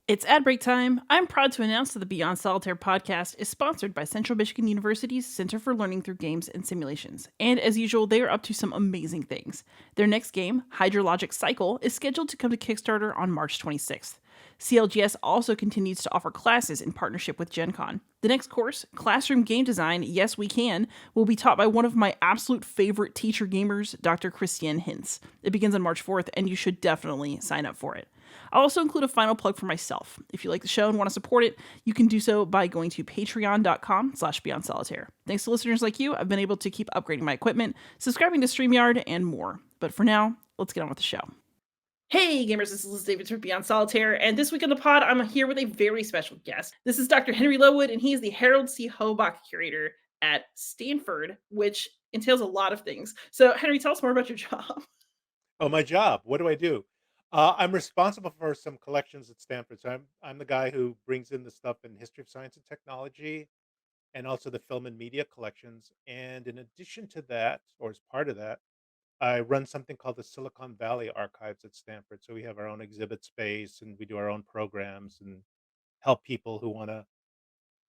It's ad break time. I'm proud to announce that the Beyond Solitaire podcast is sponsored by Central Michigan University's Center for Learning Through Games and Simulations. And as usual, they are up to some amazing things. Their next game, Hydrologic Cycle, is scheduled to come to Kickstarter on March 26th. CLGS also continues to offer classes in partnership with Gen Con. The next course, Classroom Game Design, Yes We Can, will be taught by one of my absolute favorite teacher gamers, Dr. Christiane Hintz. It begins on March 4th, and you should definitely sign up for it. I'll also include a final plug for myself. If you like the show and want to support it, you can do so by going to patreon.com/beyondsolitaire. Thanks to listeners like you, I've been able to keep upgrading my equipment, subscribing to StreamYard, and more. But for now, let's get on with the show. Hey gamers, this is Liz Davids from Beyond Solitaire, and this week on the pod, I'm here with a very special guest. This is Dr. Henry Lowood, and he is the Harold C. Hobach Curator at Stanford, which entails a lot of things. So, Henry, tell us more about your job. Oh, my job. What do I do? I'm responsible for some collections at Stanford. So I'm the guy who brings in the stuff in history of science and technology, and also the film and media collections. And in addition to that, or as part of that, I run something called the Silicon Valley Archives at Stanford. So we have our own exhibit space, and we do our own programs and help people who want to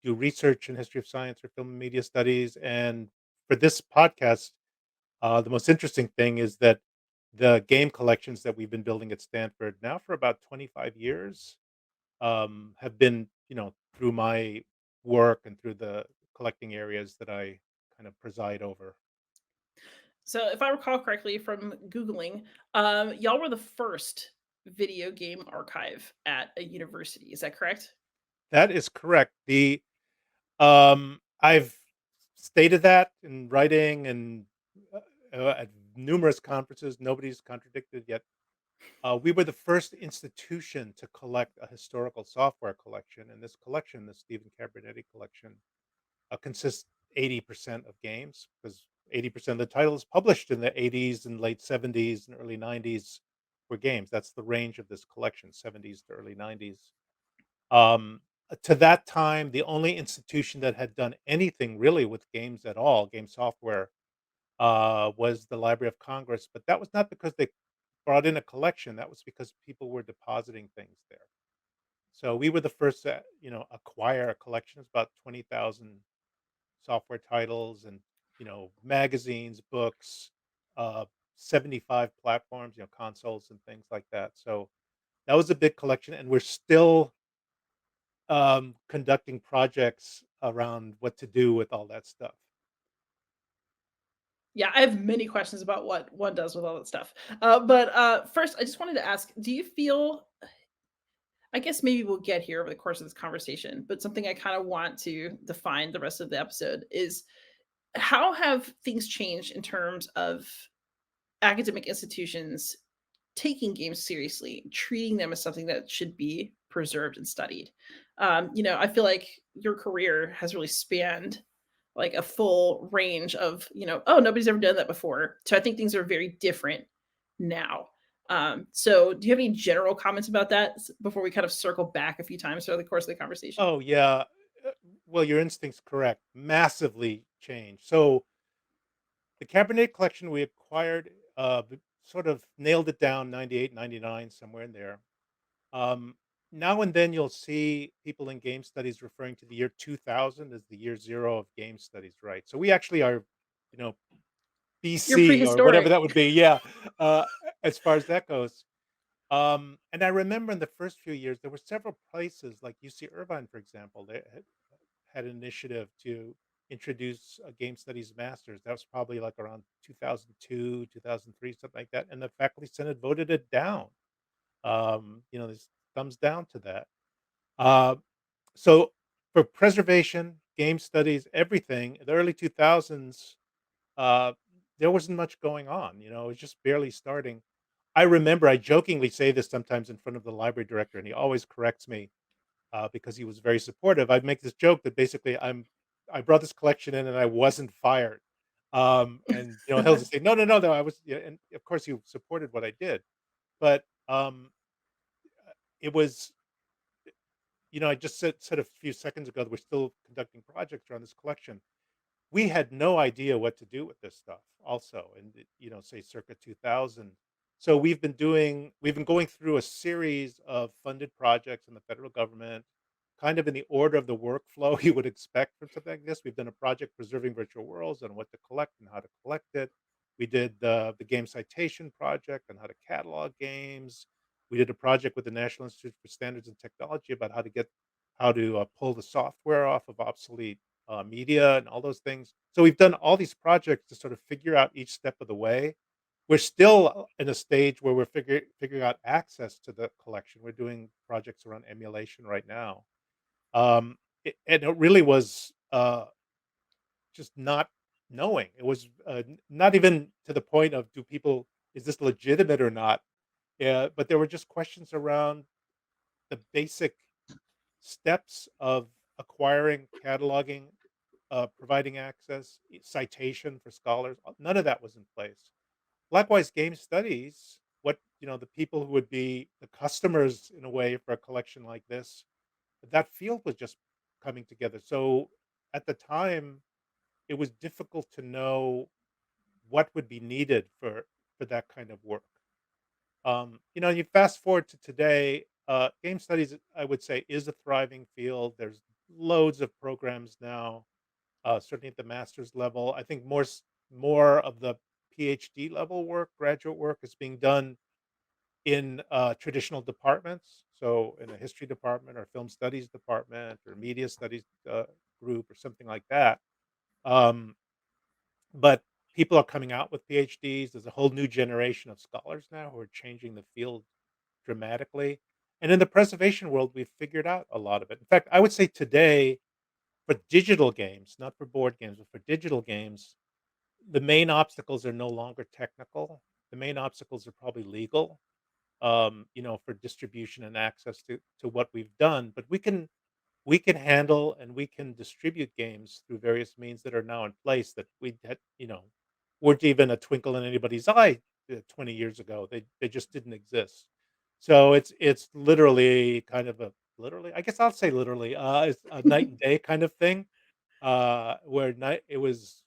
do research in history of science or film and media studies. And for this podcast, the most interesting thing is that the game collections that we've been building at Stanford now for about 25 years have been, through my work and through the collecting areas that I kind of preside over. So, if I recall correctly from Googling, y'all were the first video game archive at a university. Is that correct? That is correct. I've stated that in writing and at numerous conferences. Nobody's contradicted yet. We were the first institution to collect a historical software collection, and this collection, the Stephen Cabernetti collection, consists 80% of games because 80% of the titles published in the 80s and late 70s and early 90s were games. That's the range of this collection, 70s to early 90s. To that time, the only institution that had done anything really with games at all, game software, was the Library of Congress. But that was not because they brought in a collection. That was because people were depositing things there. So we were the first to, acquire a collection. It's about 20,000 software titles and, magazines, books, uh, 75 platforms, consoles and things like that. So that was a big collection, and we're still conducting projects around what to do with all that stuff. Yeah, I have many questions about what one does with all that stuff. But first, I just wanted to ask, do you feel, I guess maybe we'll get here over the course of this conversation, but something I kind of want to define the rest of the episode is how have things changed in terms of academic institutions taking games seriously, treating them as something that should be preserved and studied? I feel like your career has really spanned like a full range of, oh, nobody's ever done that before. So I think things are very different now. So do you have any general comments about that before we kind of circle back a few times throughout the course of the conversation? Oh yeah. uh, Well, your instinct's correct. Massively changed. So the Cabernet collection we acquired, sort of nailed it down 98, 99, somewhere in there. Um, Now and then you'll see people in game studies referring to the year 2000 as the year zero of game studies, right? So we actually are, you know, You're BC or whatever prehistoric. that would be. Yeah, uh, as far as that goes. And I remember in the first few years, there were several places like UC Irvine, for example, they had an initiative to introduce a game studies masters. That was probably like around 2002, 2003, something like that. And the faculty senate voted it down. There's thumbs down to that. Uh, so for preservation, game studies, everything, in the early 2000s, uh, there wasn't much going on. It was just barely starting. I remember I jokingly say this sometimes in front of the library director, and he always corrects me because he was very supportive. I'd make this joke that basically I brought this collection in and I wasn't fired. And, he'll just say, "No, no, no, no, I was," yeah, and of course, he supported what I did, but, it was, I just said a few seconds ago that we're still conducting projects around this collection. We had no idea what to do with this stuff also, and say circa 2000. So we've been going through a series of funded projects in the federal government, kind of in the order of the workflow you would expect from something like this. We've done a project preserving virtual worlds and what to collect and how to collect it. We did the game citation project on how to catalog games. We did a project with the National Institute for Standards and Technology about how to pull the software off of obsolete media and all those things. So we've done all these projects to sort of figure out each step of the way. We're still in a stage where we're figuring out access to the collection. We're doing projects around emulation right now. And it really was just not knowing. It was not even to the point of do people is this legitimate or not? Yeah, but there were just questions around the basic steps of acquiring, cataloging, providing access, citation for scholars, none of that was in place. Likewise, game studies, the people who would be the customers in a way for a collection like this, that field was just coming together. So at the time, it was difficult to know what would be needed for that kind of work. You fast forward to today, game studies, I would say, is a thriving field. There's loads of programs now, certainly at the master's level. I think more of the PhD level work, graduate work, is being done in traditional departments. So, in a history department, or film studies department, or media studies group, or something like that. Um, but people are coming out with PhDs. There's a whole new generation of scholars now who are changing the field dramatically. And in the preservation world, we've figured out a lot of it. In fact, I would say today, for digital games, not for board games, but for digital games, the main obstacles are no longer technical. The main obstacles are probably legal, for distribution and access to what we've done. But we can handle and we can distribute games through various means that are now in place that we had, weren't even a twinkle in anybody's eye 20 years ago. They just didn't exist. So it's literally kind of a literally, I guess I'll say literally, it's a night and day kind of thing. Where night it was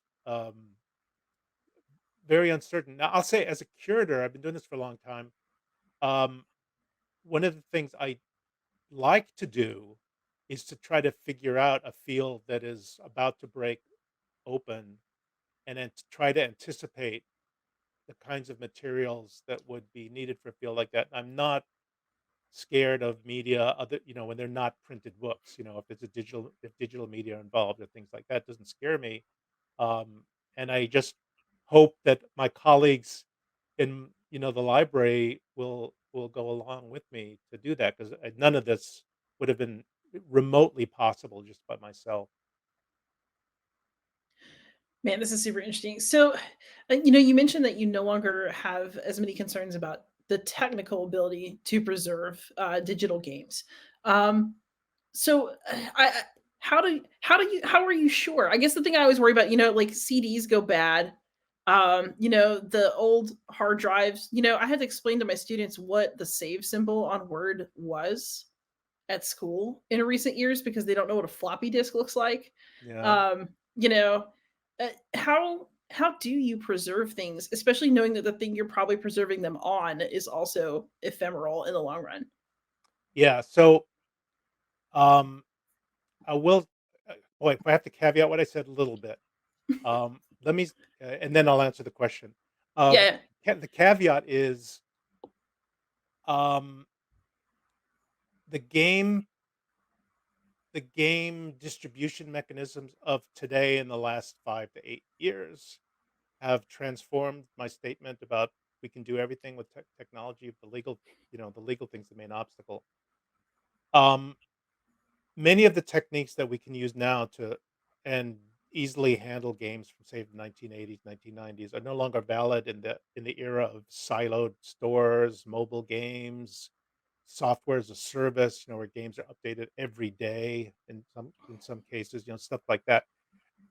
very uncertain. Now I'll say, as a curator, I've been doing this for a long time. Um, One of the things I like to do is to try to figure out a field that is about to break open, and then to try to anticipate the kinds of materials that would be needed for a field like that. I'm not scared of media other when they're not printed books. If digital media are involved or things like that, doesn't scare me. And I just hope that my colleagues in the library will go along with me to do that, because none of this would have been remotely possible just by myself. Man, this is super interesting. So, you mentioned that you no longer have as many concerns about the technical ability to preserve digital games. Um, so, how are you sure? I guess the thing I always worry about, like CDs go bad. The old hard drives. I had to explain to my students what the save symbol on Word was at school in recent years because they don't know what a floppy disk looks like. Yeah. Um, you know, how do you preserve things, especially knowing that the thing you're probably preserving them on is also ephemeral in the long run? Yeah. So, um, I will. Boy, if I have to caveat what I said a little bit, let me, and then I'll answer the question. Um, Yeah. the caveat is, um, the game the game distribution mechanisms of today in the last 5 to 8 years have transformed my statement about we can do everything with technology. The legal thing's the main obstacle. Um, Many of the techniques that we can use now to and easily handle games from, say, the 1980s, 1990s, are no longer valid in the era of siloed stores, mobile games, software as a service, where games are updated every day in some cases, stuff like that.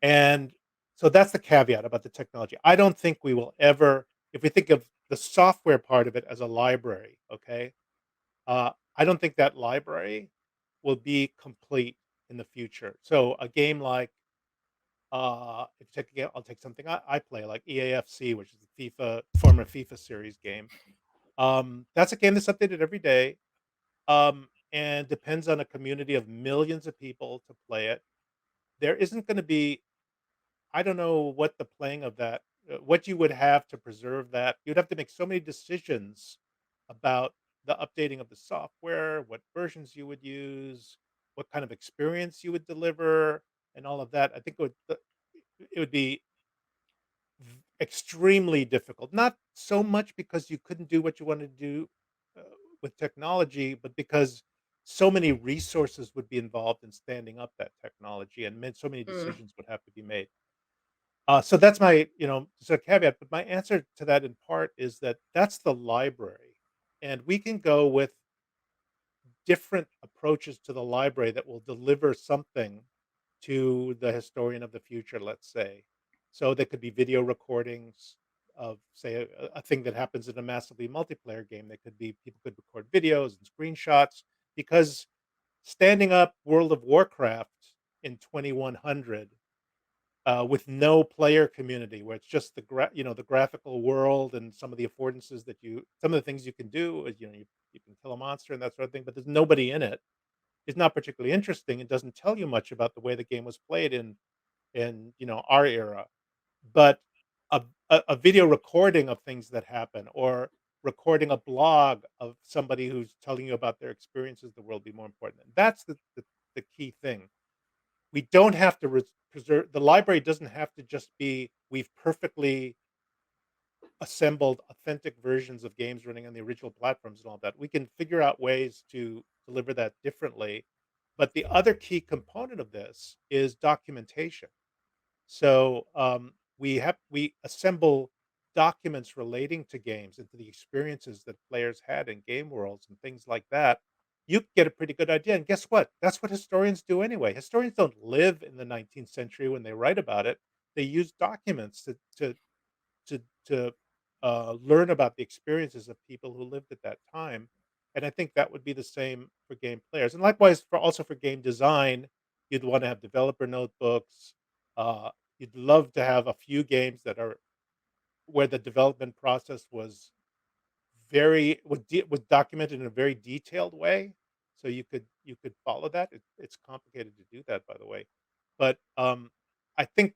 And So that's the caveat about the technology. I don't think we will ever, if we think of the software part of it as a library, okay, I don't think that library will be complete in the future. So a game like, if you take a game, I'll take something I play like EAFC, which is the former FIFA series game. That's a game that's updated every day, and depends on a community of millions of people to play it. There isn't going to be, I don't know what the playing of that, what you would have to preserve that. You'd have to make so many decisions about the updating of the software, what versions you would use, what kind of experience you would deliver, and all of that. I think it would be extremely difficult. Not so much because you couldn't do what you wanted to do uh, with technology, but because so many resources would be involved in standing up that technology, and so many Mm. decisions would have to be made. So that's my, sort of caveat, but my answer to that in part is that that's the library, and we can go with different approaches to the library that will deliver something to the historian of the future, let's say. So there could be video recordings of, say, a thing that happens in a massively multiplayer game. There could be people could record videos and screenshots because standing up World of Warcraft in 2100 with no player community, where it's just the graphical world and some of the affordances some of the things you can do is, you can kill a monster and that sort of thing, but there's nobody in it. It's not particularly interesting. It doesn't tell you much about the way the game was played in our era. But a video recording of things that happen, or recording a blog of somebody who's telling you about their experiences of the world, be more important. And that's the key thing. We don't have to preserve, the library doesn't have to just be, we've perfectly assembled authentic versions of games running on the original platforms and all that. We can figure out ways to deliver that differently. But the other key component of this is documentation. So we assemble documents relating to games and to the experiences that players had in game worlds and things like that. You get a pretty good idea. And guess what? That's what historians do anyway. Historians don't live in the 19th century when they write about it. They use documents to learn about the experiences of people who lived at that time. And I think that would be the same for game players, and likewise for game design. You'd want to have developer notebooks. Uh, you'd love to have a few games that are where the development process was documented in a very detailed way, so you could follow that. It's complicated to do that, by the way, but I think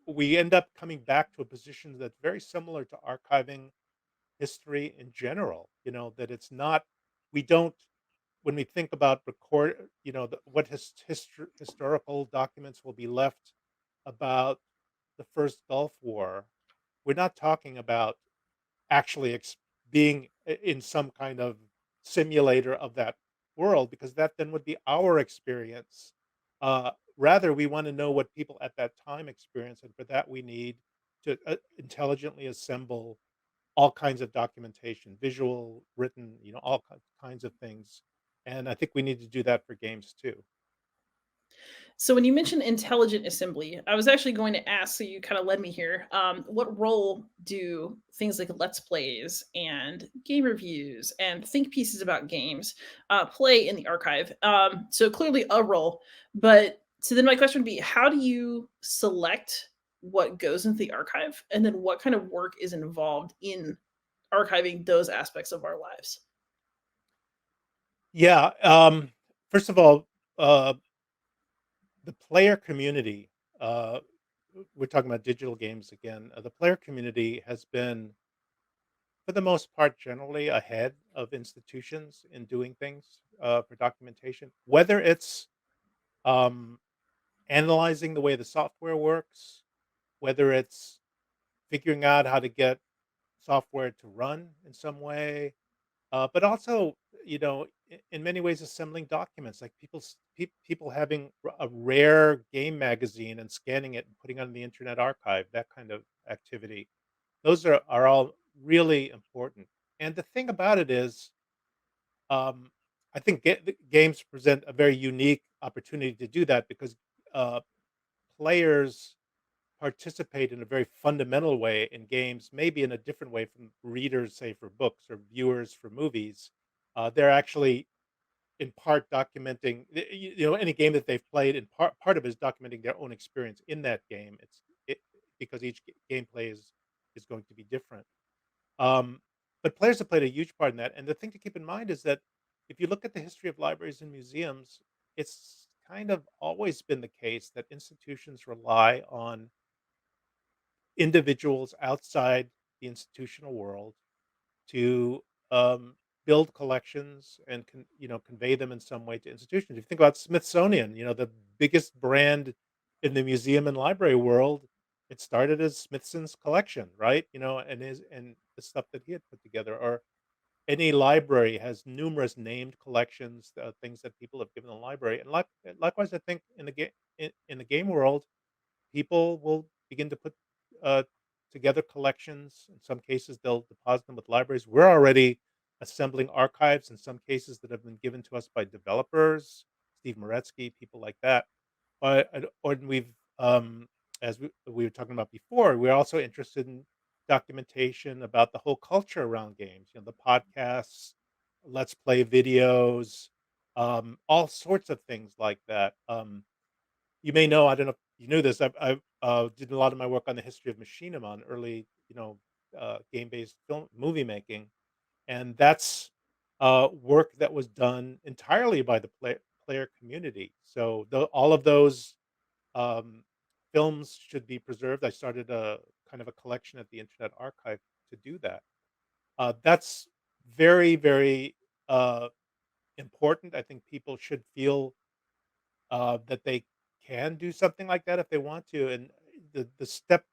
we end up coming back to a position that's very similar to archiving history in general. That it's not, we don't, when we think about what historical documents will be left about the first Gulf War, we're not talking about actually being in some kind of simulator of that world, because that then would be our experience. Rather, we want to know what people at that time experienced, and for that, we need to intelligently assemble all kinds of documentation, visual, written, all kinds of things. And I think we need to do that for games too. So when you mentioned intelligent assembly, I was actually going to ask, so you kind of led me here. What role do things like Let's Plays and game reviews and think pieces about games play in the archive? So clearly a role, but so then my question would be, how do you select what goes into the archive, and then what kind of work is involved in archiving those aspects of our lives? Yeah. First of all, uh, the player community, uh, we're talking about digital games again. The player community has been, for the most part, generally ahead of institutions in doing things for documentation, whether it's um, analyzing the way the software works, whether it's figuring out how to get software to run in some way, but also, in many ways, assembling documents, like people having a rare game magazine and scanning it and putting it on the Internet Archive, that kind of activity. Those are all really important. And the thing about it is, um, I think the games present a very unique opportunity to do that, because uh, players participate in a very fundamental way in games, maybe in a different way from readers, say, for books or viewers for movies. They're actually in part documenting any game that they've played. In part of it is documenting their own experience in that game. It because each gameplay is going to be different. Um, but players have played a huge part in that. And the thing to keep in mind is that if you look at the history of libraries and museums, it's kind of always been the case that institutions rely on individuals outside the institutional world to build collections and convey them in some way to institutions. If you think about Smithsonian, the biggest brand in the museum and library world, it started as Smithson's collection, right? And the stuff that he had put together. Or any library has numerous named collections, things that people have given the library. And likewise, I think in the game world, people will begin to put uh, together collections. In some cases, they'll deposit them with libraries. We're already assembling archives in some cases that have been given to us by developers, Steve Moretsky, people like that. Or we've, as we were talking about before, we're also interested in documentation about the whole culture around games. The podcasts, let's play videos, all sorts of things like that. You may know, I don't know if you knew this, I did a lot of my work on the history of machinima, on early, game-based film movie making, and that's, work that was done entirely by the player community. So, all of those, um, films should be preserved. I started a kind of a collection at the Internet Archive to do that. That's very, very, uh, important. I think people should feel that they can do something like that if they want to. And the step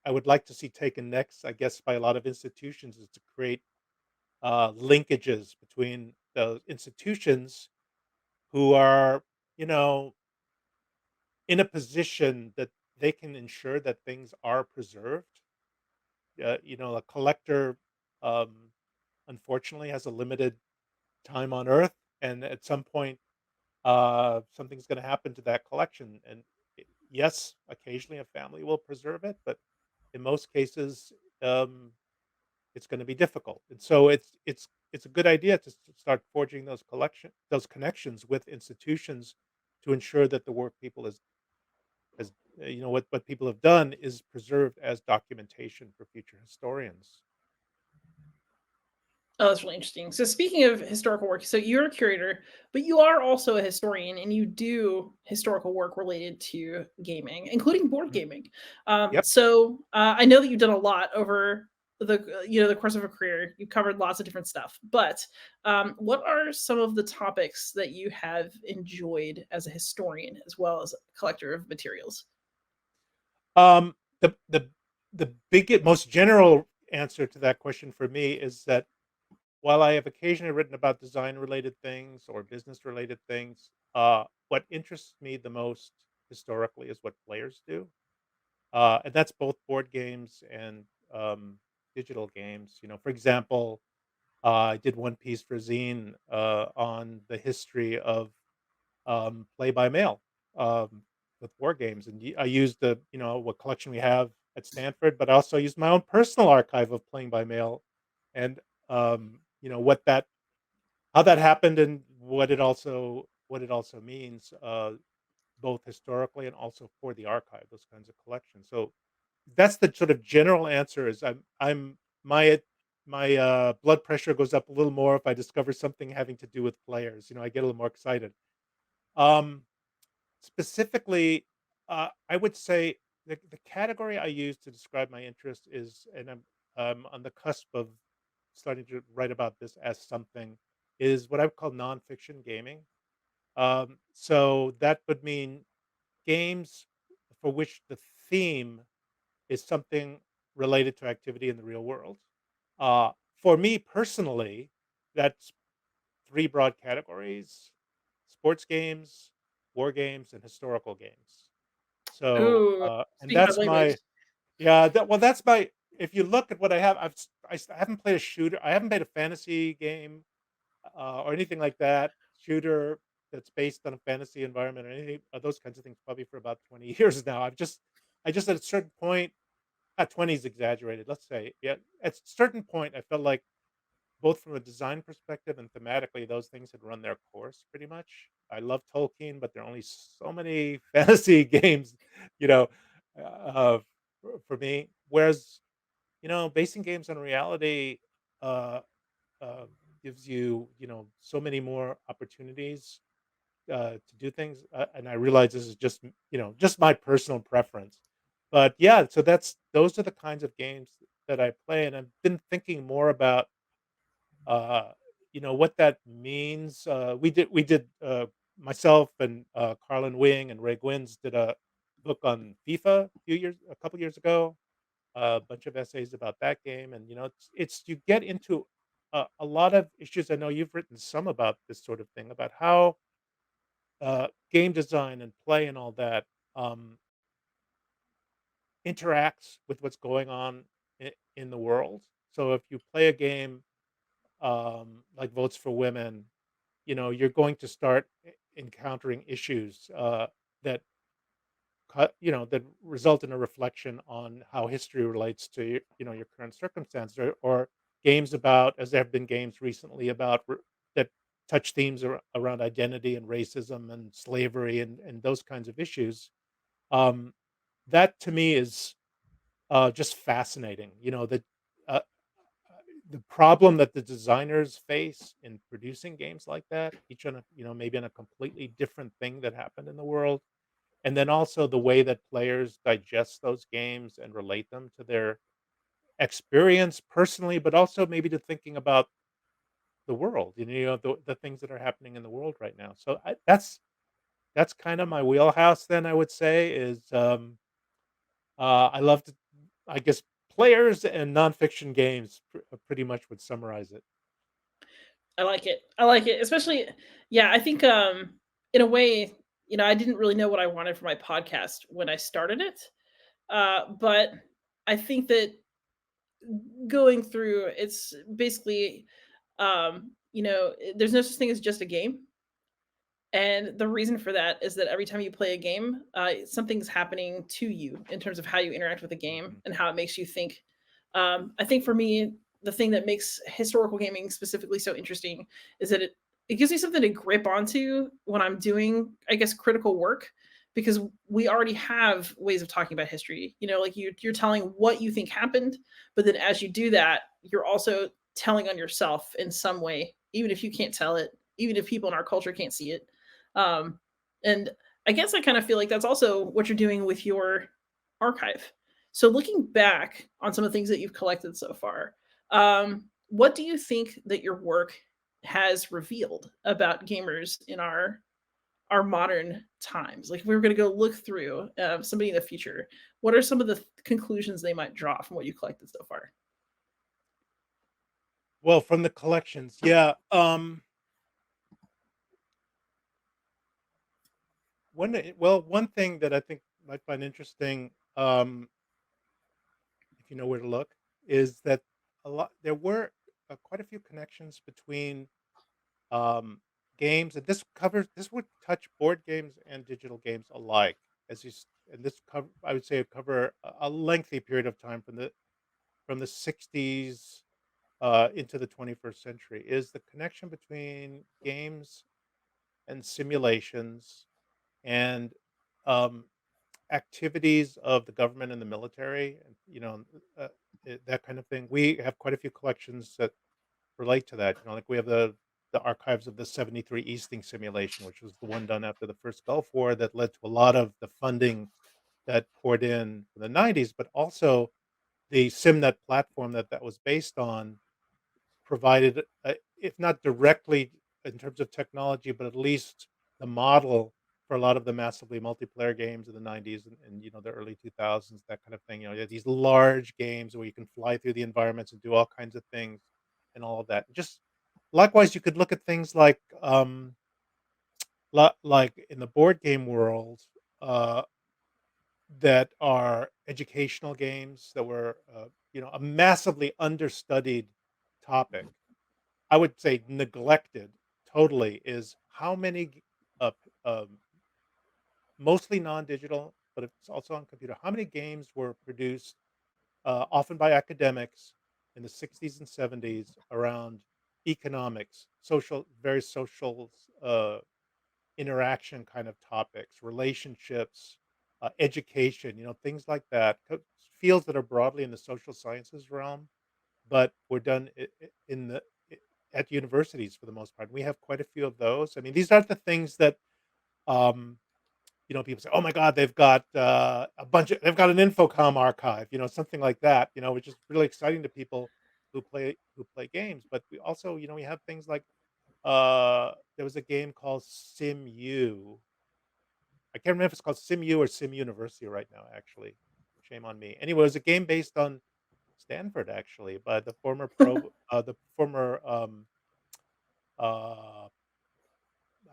I would like to see taken next, I guess, by a lot of institutions is to create linkages between the institutions who are, you know, in a position that they can ensure that things are preserved. A collector, um, unfortunately, has a limited time on Earth, and at some point, something's gonna happen to that collection, and yes, occasionally a family will preserve it, but in most cases, um, it's gonna be difficult, and so it's a good idea to start forging those connections with institutions to ensure that the work people has what people have done is preserved as documentation for future historians. Oh, that's really interesting. So speaking of historical work, so you're a curator, but you are also a historian and you do historical work related to gaming, including board Mhm. gaming. Yep. I know that you've done a lot over the course of a career. You've covered lots of different stuff, but what are some of the topics that you have enjoyed as a historian as well as a collector of materials? Um, the biggest, most general answer to that question for me is that while I have occasionally written about design related things or business related things, what interests me the most historically is what players do. And that's both board games and digital games. For example, I did one piece for Zine on the history of play by mail with war games, and I used what collection we have at Stanford, but I also used my own personal archive of playing by mail, and what that how that happened and what it also means, both historically and also for the archive, those kinds of collections. So that's the sort of general answer. Is I'm my blood pressure goes up a little more if I discover something having to do with players. I get a little more excited. Um, Specifically, I would say the category I use to describe my interest is, and I'm on the cusp of starting to write about this as something, is what I would call nonfiction gaming. So that would mean games for which the theme is something related to activity in the real world. For me personally, that's three broad categories: sports games, war games, and historical games. So, Ooh, and speaking my that's language. my yeah, that's my if you look at what I have, I haven't played a shooter. I haven't played a fantasy game, or anything like that, shooter that's based on a fantasy environment or anything those kinds of things probably for about 20 years now. I've just I just at a certain point, 20 is exaggerated. Let's say, yeah, at a certain point, I felt like both from a design perspective and thematically, those things had run their course pretty much. I love Tolkien, but there are only so many fantasy games, you know, for me. Whereas, basing games on reality uh, uh, gives you, so many more opportunities to do things. And I realize this is just, just my personal preference. But yeah, so those are the kinds of games that I play, and I've been thinking more about uh, what that means. We did myself and Carlin Wing and Ray Gwynns did a book on FIFA a couple years ago. A bunch of essays about that game, and it's you get into a lot of issues. I know you've written some about this sort of thing about how game design and play and all that um, interacts with what's going on in the world. So if you play a game like Votes for Women, you're going to start encountering issues that that result in a reflection on how history relates to your current circumstances, or games about, as there have been games recently about that touch themes around identity and racism and slavery and those kinds of issues. um, that to me is just fascinating. Uh, the problem that the designers face in producing games like that, each on a maybe on a completely different thing that happened in the world, and then also the way that players digest those games and relate them to their experience personally, but also maybe to thinking about the world, the things that are happening in the world right now. So that's kind of my wheelhouse. Then I would say is I love to, I guess, players and nonfiction games pretty much would summarize it. I like it. I like it, especially yeah, I think, in a way, I didn't really know what I wanted for my podcast when I started it, but I think that going through it's basically, there's no such thing as just a game. And the reason for that is that every time you play a game, something's happening to you in terms of how you interact with the game Mhm. and how it makes you think. I think for me, the thing that makes historical gaming specifically so interesting is that it gives me something to grip onto when I'm doing, I guess, critical work, because we already have ways of talking about history. Like you're telling what you think happened, but then as you do that, you're also telling on yourself in some way, even if you can't tell it, even if people in our culture can't see it. um, and I guess I kind of feel like that's also what you're doing with your archive. So looking back on some of the things that you've collected so far, what do you think that your work has revealed about gamers in our modern times? Like if we were going to go look through somebody in the future, what are some of the conclusions they might draw from what you collected so far? Well, from the collections, yeah. One thing that I think might find interesting, if you know where to look, is that there were quite a few connections between um, games, and this would touch board games and digital games alike. And this cover, I would say, cover a lengthy period of time from the '60s into the 21st century. Is the connection between games and simulations and um, activities of the government and the military, and that kind of thing. We have quite a few collections that relate to that. Like we have the archives of the '73 Easting simulation, which was the one done after the first Gulf War that led to a lot of the funding that poured in the '90s, but also the SimNet platform that was based on provided, if not directly in terms of technology, but at least the model for a lot of the massively multiplayer games in the '90s and the early 2000s, that kind of thing. You had these large games where you can fly through the environments and do all kinds of things and all of that. Just likewise, you could look at things like in the board game world, uh, that are educational games that were a massively understudied topic. I would say neglected totally, is how many g uh, p mostly non-digital but it's also on computer. How many games were produced, often by academics in the 60s and 70s around economics, very social, interaction kind of topics, relationships, education, things like that, fields that are broadly in the social sciences realm, but were done in i- at universities for the most part. We have quite a few of those. I mean, these aren't the things that um, people say, "Oh my God, they've got an Infocom archive," something like that. Which is really exciting to people who play games. But we also, we have things like there was a game called SimU. I can't remember if it's called SimU or Sim University right now. Actually, shame on me. Anyway, it was a game based on Stanford, actually, by the former uh,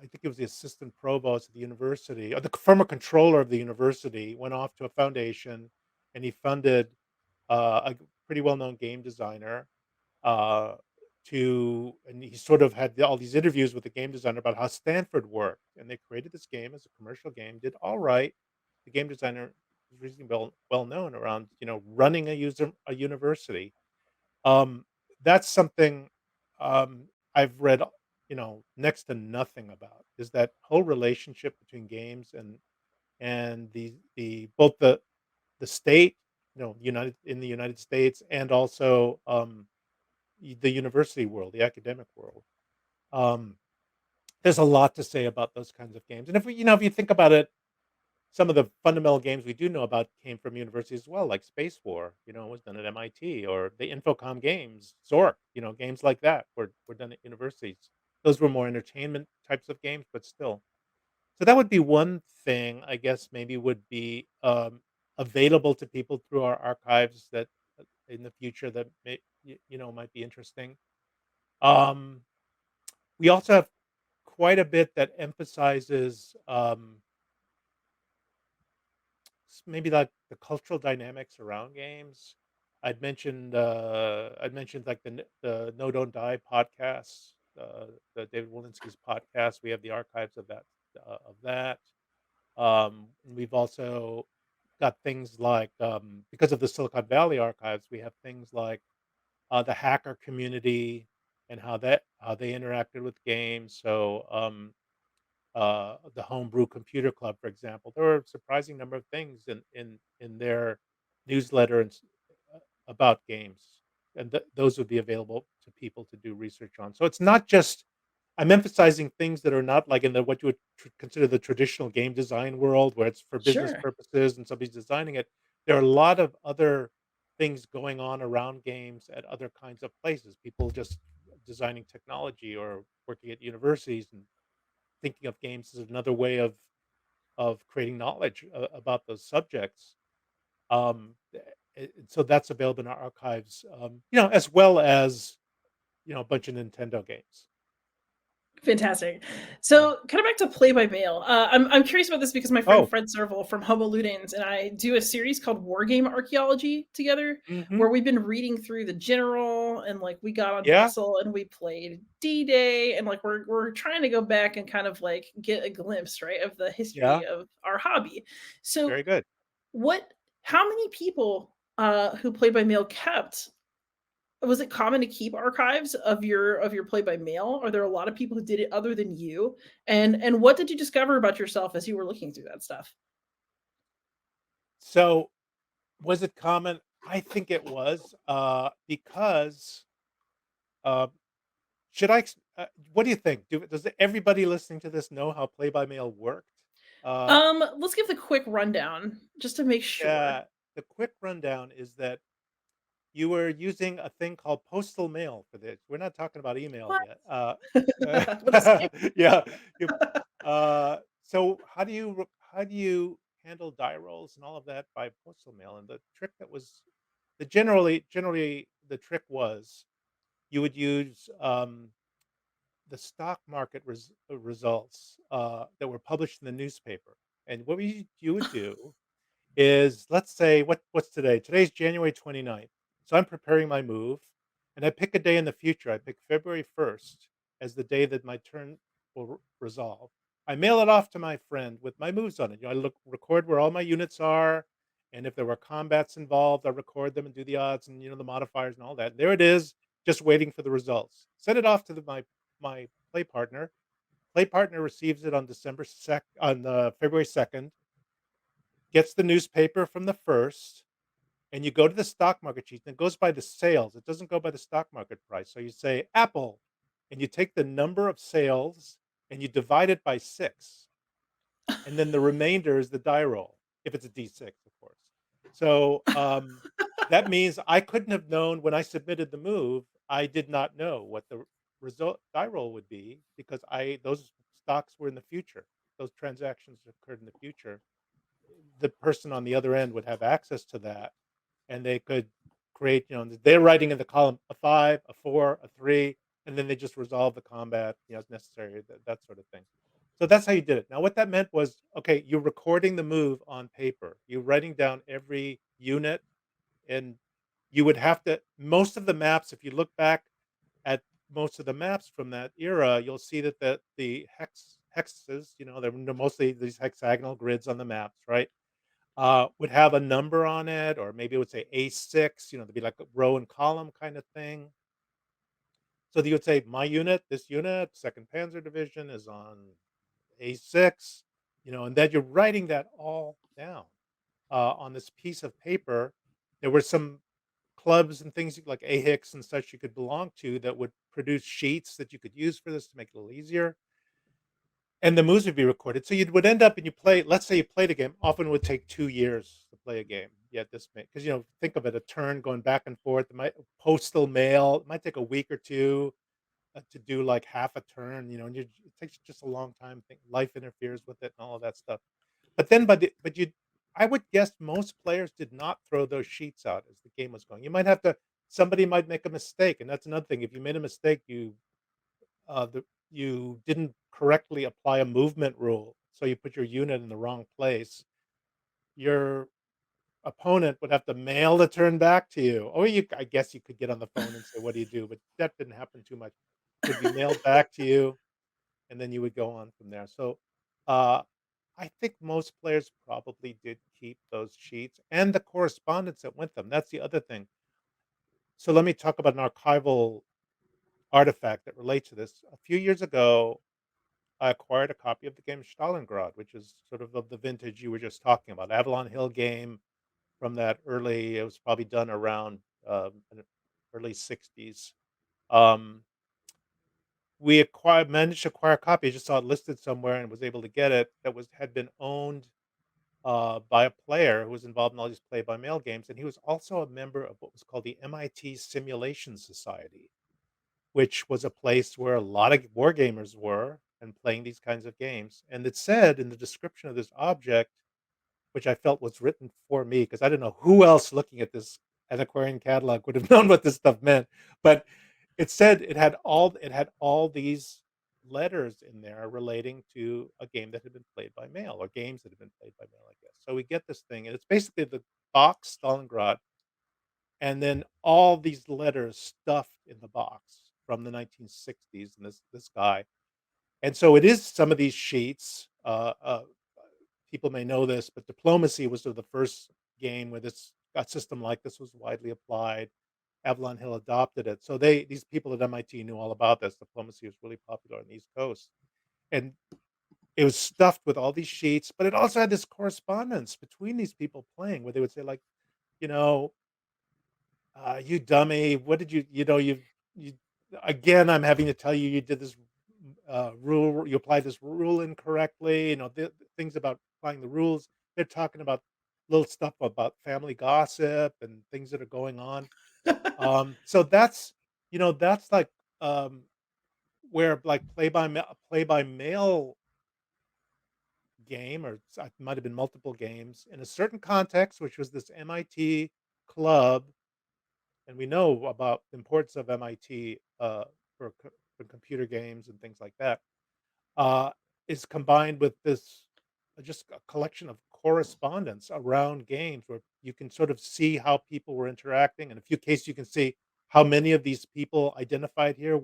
I think it was the assistant provost of the university, or the former controller of the university, went off to a foundation, and he funded a pretty well-known game designer, uh, and he sort of had all these interviews with the game designer about how Stanford worked, and they created this game as a commercial game, did all right. The game designer was reasonably well known around, running a university. Um, that's something, I've read, next to nothing about, is that whole relationship between games and the both the state, in the United States, and also, the university world, the academic world. Um, there's a lot to say about those kinds of games, and if you think about it, some of the fundamental games we do know about came from universities as well, like Space War, was done at MIT, or the Infocom games, Zork, games like that were done at universities. Those were more entertainment types of games, but still. So that would be one thing, I guess, maybe would be, available to people through our archives, that in the future, that might be interesting. Um, we also have quite a bit that emphasizes, maybe like the cultural dynamics around games. I'd mentioned like the No Don't Die podcast, the David Walensky's podcast. We have the archives of that. We've also got things like, because of the Silicon Valley archives, we have things like, the hacker community, and how they interacted with games. So, the Homebrew Computer Club, for example. There were a surprising number of things in their newsletter, about games, and those would be available to people to do research on. So it's not just, I'm emphasizing things that are not like in the what you would consider the traditional game design world, where it's for business Sure. purposes and somebody's designing it. There are a lot of other things going on around games at other kinds of places. People just designing technology, or working at universities and thinking of games as another way of creating knowledge, about those subjects. So that's available in our archives, as well as, a bunch of Nintendo games. Fantastic. Yeah. So, kind of back to play by mail. I'm curious about this because my friend Oh, Fred Serval from Homo Ludens and I do a series called War Game Archaeology together, hmm, where we've been reading through the general, and like we got on yeah, Vessel and we played D-Day, and like we're trying to go back and kind of like get a glimpse, right, of the yeah, history of our hobby. So, very good. what? How many people who play by mail kept, was it common to keep archives of your play by mail? Are there a lot of people who did it other than you? And what did you discover about yourself as you were looking through that stuff? So, was it common? I think it was, because, uh, should I? What do you think? Does everybody listening to this know how play by mail worked? Uh, Let's give the quick rundown just to make sure. yeah, the quick rundown is that you were using a thing called postal mail for this. We're not talking about email What? yet. What a scam. Yeah. You, so how do you handle die rolls and all of that by postal mail? And the trick that was the generally the trick was, you would use, the stock market results, that were published in the newspaper. And what you would do is, let's say, what's today? Today's January 29th. So I'm preparing my move, and I pick a day in the future. I pick February 1st as the day that my turn will resolve. I mail it off to my friend with my moves on it. I record where all my units are, and if there were combats involved, I record them and do the odds and the modifiers and all that. There it is, just waiting for the results. Send it off to my play partner. Play partner receives it on February 2nd, gets the newspaper from the first, and you go to the stock market sheet, and it goes by the sales. It doesn't go by the stock market price. So you say Apple, and you take the number of sales and you divide it by 6, and then the remainder is the die roll, if it's a D6, of course. So, that means I couldn't have known when I submitted the move, I did not know what the result die roll would be because I those stocks were in the future. Those transactions occurred in the future. The person on the other end would have access to that, and they could create, they're writing in the column a 5, a 4, a 3, and then they just resolve the combat, as necessary, that sort of thing. So that's how you did it. Now, what that meant was, okay, you're recording the move on paper. You're writing down every unit, and you would have to most of the maps, if you look back at most of the maps from that era, you'll see that the hexes, they're mostly these hexagonal grids on the maps, right? Would have a number on it, or maybe it would say A6, there'd be like a row and column kind of thing. So you would say, my unit, this unit, 2nd Panzer Division is on A6, and then you're writing that all down on this piece of paper. There were some clubs and things like AHICS and such you could belong to that would produce sheets that you could use for this to make it a little easier. And the moves would be recorded. So you would end up and you play, let's say you played a game, often would take 2 years to play a game. Yeah, this may because think of it, a turn going back and forth. It might postal mail, it might take a week or 2 to do like half a turn, and it takes just a long time. Life interferes with it and all of that stuff. But then, I would guess most players did not throw those sheets out as the game was going. Somebody might make a mistake, and that's another thing. If you made a mistake, you didn't correctly apply a movement rule, so you put your unit in the wrong place. Your opponent would have to mail the turn back to you, or I guess you could get on the phone and say, "What do you do?" But that didn't happen too much. It would be mailed back to you, and then you would go on from there. So, uh, I think most players probably did keep those sheets and the correspondence that went them. That's the other thing. So let me talk about an archival artifact that relates to this. A few years ago, I acquired a copy of the game Stalingrad, which is sort of the vintage you were just talking about. Avalon Hill game from that it was probably done around in the early 60s. Um, managed to acquire a copy. I just saw it listed somewhere and was able to get it. Had been owned by a player who was involved in all these play by mail games, and he was also a member of what was called the MIT Simulation Society, which was a place where a lot of war gamers were and playing these kinds of games. And it said in the description of this object, which I felt was written for me, because I didn't know who else looking at this antiquarian catalog would have known what this stuff meant. But it said it had all these letters in there relating to a game that had been played by mail, or games that had been played by mail, I guess. So we get this thing, and it's basically the box Stalingrad, and then all these letters stuffed in the box from the 1960s, and this guy. And so it is some of these sheets. People may know this, but Diplomacy was sort of the first game where this a system like this was widely applied. Avalon Hill adopted it. So these people at MIT knew all about this. Diplomacy was really popular on the East Coast. And it was stuffed with all these sheets, but it also had this correspondence between these people playing where they would say, like, you know, you dummy, what did you again, I'm having to tell you, you did this you applied this rule incorrectly, things about applying the rules. They're talking about little stuff about family gossip and things that are going on. So that's like, um, where like play by mail game, or it might have been multiple games in a certain context, which was this MIT club. And we know about the importance of MIT for computer games and things like that. Uh, is combined with this just a collection of correspondence around games where you can sort of see how people were interacting. In a few cases, you can see how many of these people identified here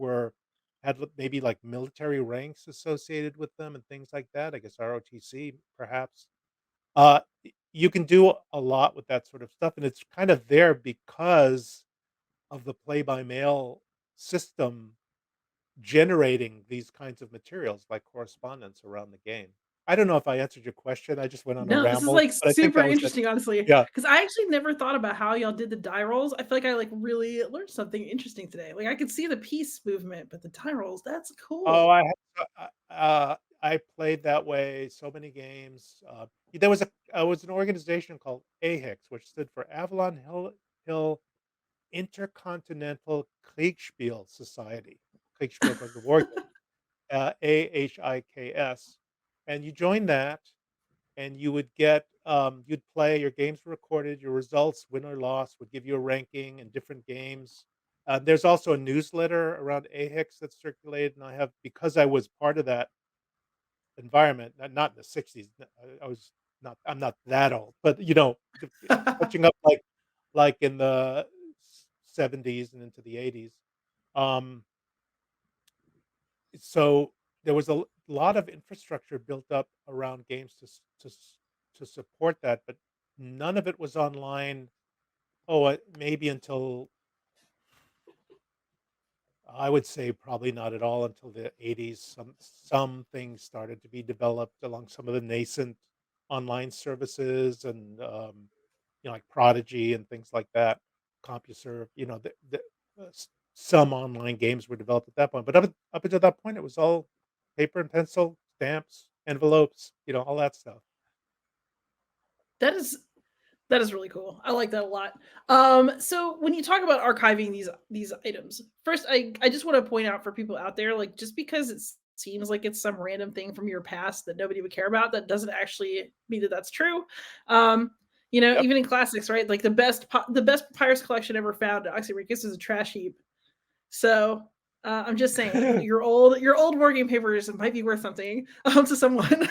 had maybe like military ranks associated with them and things like that. I guess ROTC perhaps. You can do a lot with that sort of stuff, and it's kind of there because of the play by mail system generating these kinds of materials like correspondence around the game. I don't know if I answered your question. I just went on a No, this is, ramble, like, but I think super that was it. interesting, honestly, Yeah. because I actually never thought about how y'all did the die rolls. I feel like I, like, really learned something interesting today. Like, I could see the piece movement, but the die rolls, that's Oh, cool. I played that way so many games. There was an organization called AHIX, which stood for Hill Intercontinental Kriegspiel Society. Kriegspiel was the war game. AHIKS, and you join that, and you would get you'd play. Your games were recorded. Your results, win or loss, would give you a ranking in different games. There's also a newsletter around AHIX that circulated, and I have because I was part of that environment, not in the '60s. I was not. I'm not that old, but catching up like in the '70s and into the '80s. Um, so there was a lot of infrastructure built up around games to support that, but none of it was online. Oh, maybe until I would say probably not at all until the '80s. Some things started to be developed along some of the nascent online services and like Prodigy and things like that. CompuServe, some online games were developed at that point, but up until that point, it was all paper and pencil, stamps, envelopes, all that stuff. That is that is really cool. I like that a lot. So when you talk about archiving these items, first I just want to point out for people out there, like just because it seems like it's some random thing from your past that nobody would care about, that doesn't actually mean that that's true. Um, Yep. even in classics, right? Like the best papyrus collection ever found, Oxyrhynchus, is a trash heap. So I'm just saying, like your old working papers might be worth something to someone.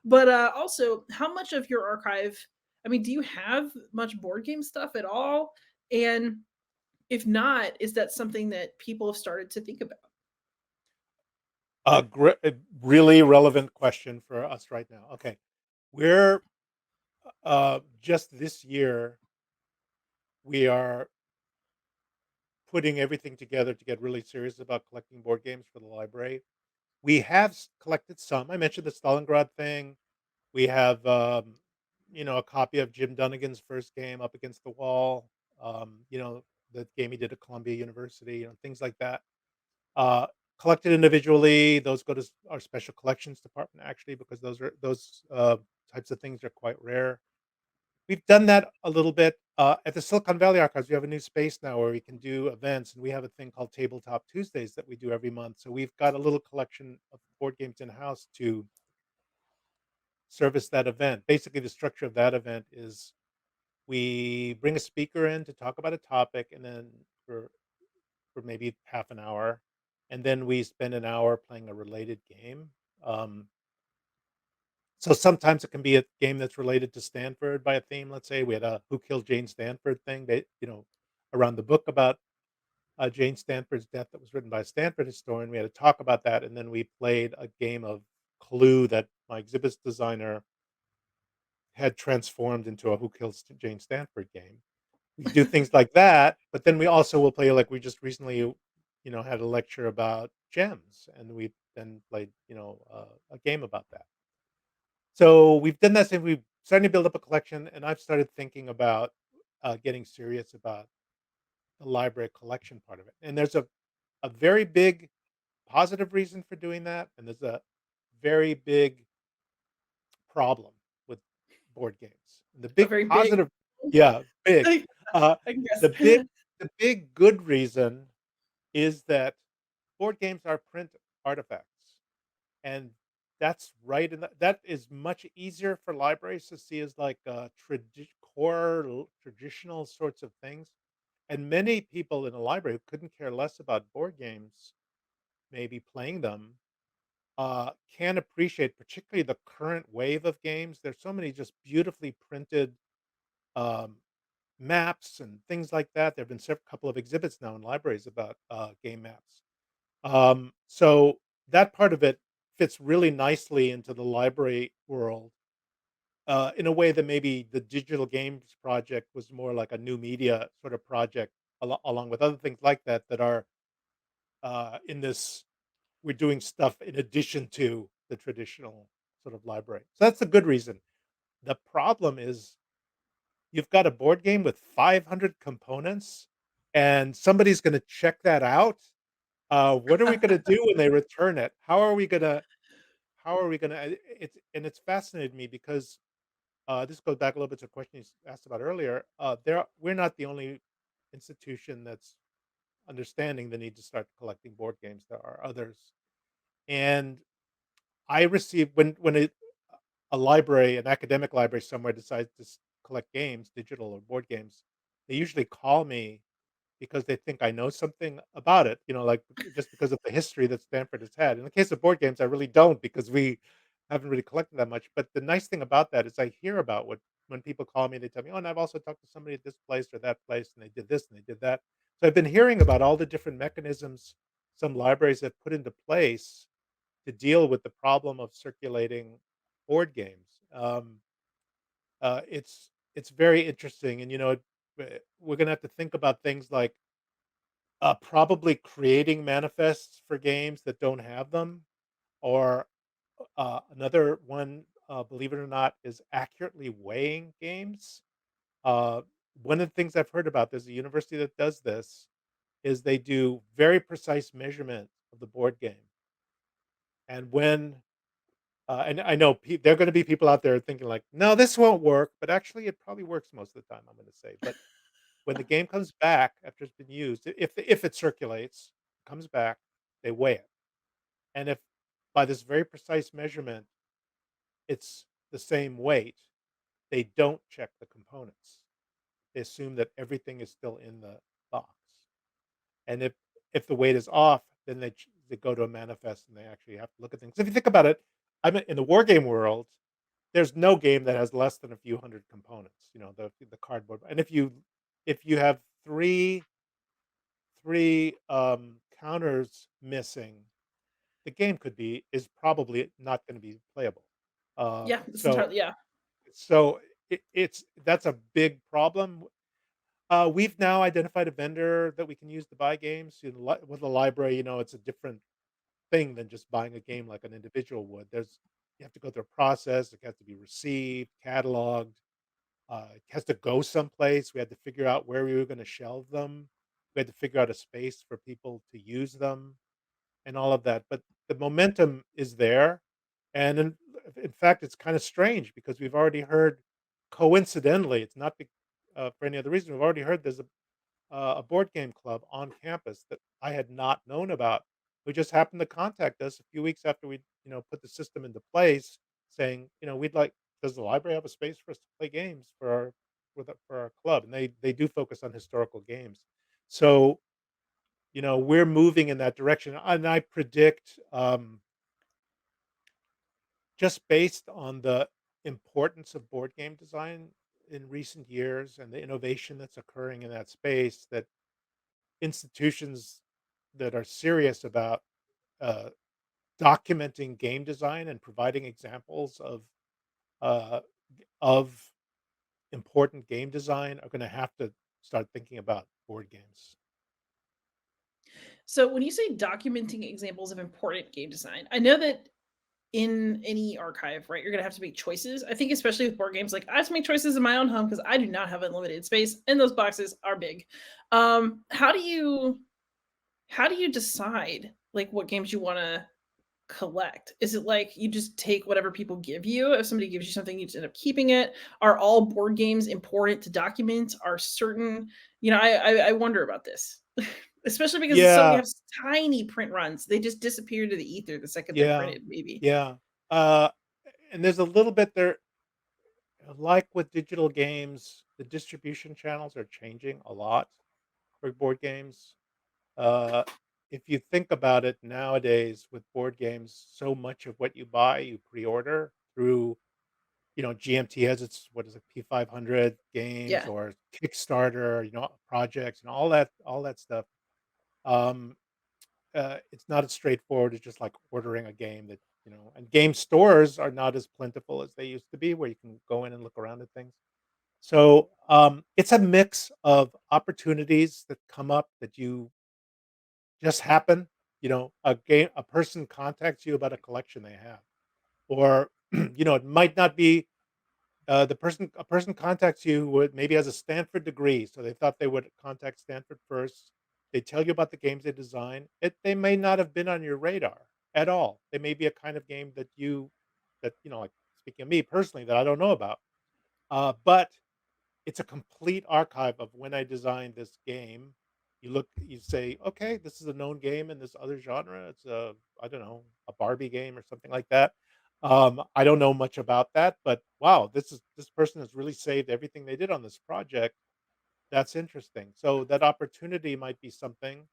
But also, how much of your archive? I mean, do you have much board game stuff at all? And if not, is that something that people have started to think about? A really relevant question for us right now. Okay, we're just this year we are putting everything together to get really serious about collecting board games for the library. We have collected some. I mentioned the Stalingrad thing. We have, a copy of Jim Dunnigan's first game up against the wall. The game he did at Columbia University, things like that. Uh, Collected individually, those go to our special collections department actually, because those types of things are quite rare. We've done that a little bit at the Silicon Valley Archives. We have a new space now where we can do events, and we have a thing called Tabletop Tuesdays that we do every month. So we've got a little collection of board games in house to service that event. Basically, the structure of that event is we bring a speaker in to talk about a topic, and then for maybe half an hour, and then we spend an hour playing a related game. Um, so sometimes it can be a game that's related to Stanford by a theme. Let's say we had a "Who Killed Jane Stanford" thing, around the book about Jane Stanford's death that was written by a Stanford historian. We had to talk about that, and then we played a game of Clue that my exhibits designer had transformed into a Who Kills Jane Stanford game. We do things like that, but then we also will play, like we just recently, had a lecture about gems, and we then played, a game about that. So we've done that since we've starting to build up a collection, and I've started thinking about getting serious about the library collection part of it. And there's a very big positive reason for doing that, and there's a very big problem with board games. And the A big very big, positive, yeah, big. I Uh, guess. the big the big good reason is that board games are print artifacts, and that's right. And that is much easier for libraries to see as like traditional sorts of things. And many people in a library who couldn't care less about board games, maybe playing them, can appreciate particularly the current wave of games. There's so many just beautifully printed um, maps and things like that. There have been a couple of exhibits now in libraries about game maps. So that part of it fits really nicely into the library world, in a way that maybe the digital games project was more like a new media sort of project, along with other things like that that are in this. We're doing stuff in addition to the traditional sort of library. So that's a good reason. The problem is you've got a board game with 500 components, and somebody's going to check that out. What are we going to do when they return it? How are we going to? How are we going to? It's fascinated me because this goes back a little bit to a question you asked about earlier. We're not the only institution that's understanding the need to start collecting board games. There are others, and I receive when a library, an academic library somewhere decides to collect games, digital or board games, they usually call me because they think I know something about it, like just because of the history that Stanford has had. In the case of board games, I really don't because we haven't really collected that much. But the nice thing about that is I hear about what when people call me, they tell me, "Oh, and I've also talked to somebody at this place or that place, and they did this and they did that." So I've been hearing about all the different mechanisms some libraries have put into place to deal with the problem of circulating board games. It's very interesting, and we're gonna have to think about things like probably creating manifests for games that don't have them, or another one, believe it or not, is accurately weighing games. Uh, One of the things I've heard about, there's a university that does this, is they do very precise measurement of the board game, and and I know there are going to be people out there thinking like, "No, this won't work," but actually, it probably works most of the time. I'm going to say, but when the game comes back after it's been used, if it circulates, comes back, they weigh it, and if by this very precise measurement, it's the same weight, they don't check the components. They assume that everything is still in the box, and if the weight is off, then they go to a manifest and they actually have to look at things. If you think about it, I'm in the war game world. There's no game that has less than a few hundred components, the cardboard, and if you have 3 counters missing, the game is probably not gonna be playable. Uh, Yeah, it's so entirely, yeah. so it's that's a big problem. We've now identified a vendor that we can use to buy games. With a library, it's a different thing than just buying a game like an individual would. You have to go through a process, it has to be received, cataloged. It has to go someplace. We had to figure out where we were gonna shelve them. We had to figure out a space for people to use them and all of that, but the momentum is there, and in fact, it's kinda strange because we've already heard coincidentally, it's not for any other reason, we've already heard there's a board game club on campus that I had not known about, who just happened to contact us a few weeks after we, put the system into place saying, "We'd like does the library have a space for us to play games for our club?" And they do focus on historical games. So, we're moving in that direction, and I predict, just based on the importance of board game design in recent years and the innovation that's occurring in that space, that institutions that are serious about uh, documenting game design and providing examples uh, of important game design are going to have to start thinking about board games. So when you say documenting examples of important game design, I know that in any archive, right, you're gonna have to make choices. I think especially with board games, like I have to make choices in my own home because I do not have unlimited space, and those boxes are big. How do you decide like what games you want to collect? Is it like you just take whatever people give you? If somebody gives you something, you just end up keeping it? Are all board games important to document? Are certain, I wonder about this. Especially because some Yeah, have tiny print runs. They just disappear to the ether the second they're yeah, printed, maybe. yeah. Uh, and there's a little bit there, like with digital games, the distribution channels are changing a lot for board games. Uh, if you think about it nowadays with board games, so much of what you buy, you pre-order through, GMT has its, what is it, P500 games Yeah. or Kickstarter, projects and all that stuff. Um, it's not as straightforward as just like ordering a game that, and game stores are not as plentiful as they used to be, where you can go in and look around at things. So it's a mix of opportunities that come up that you just happen. A person contacts you about a collection they have, or it might not be a person contacts you with maybe has a Stanford degree, so they thought they would contact Stanford first. They tell you about the games they design. They may not have been on your radar at all. They may be a kind of game like speaking of me personally, that I don't know about. But it's a complete archive of when I designed this game. You say, okay, this is a known game in this other genre. It's I don't know, a Barbie game or something like that. I don't know much about that, but wow, this person has really saved everything they did on this project. That's interesting. So that opportunity might be something